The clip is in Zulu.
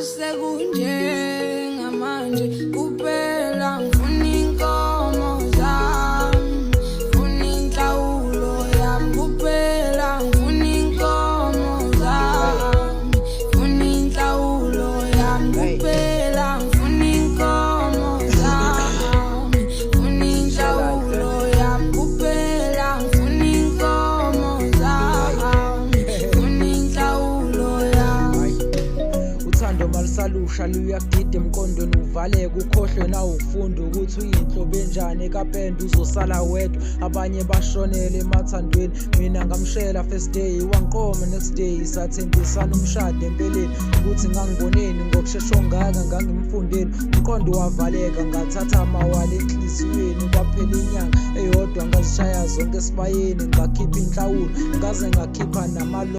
Masekunje ngamanje kuphela ngifuna inkomo zami, ngifuna inhlawulo yami kuphela, ngifuna inkomo zami, ngifuna inhlawulo yami kuphela, ngifuna inkomo zami, ngifuna inhlawulo yami kuphela, ngifuna inkomo zami, ngifuna inhlawulo yami. Uthando malisalusha luyagida emqondweni uvaleke ukhohlwe na ufunda ukuthi uyinhlobo enjani kapenda uzosala wedwa abanye bashonele emathandweni. Mina ngamshela first day wangiqoma next day sathembisana umshado empeleni ukuthi ngangiboneni ngokushesha ongaka ngangimfundeni. Umqondo wavaleka ngathatha amawala enhliziyweni kwaphela inyanga eyodwa ngazishaya zonke esibayeni ngakhipha inhlawulo ngaze ngakhipha namalo.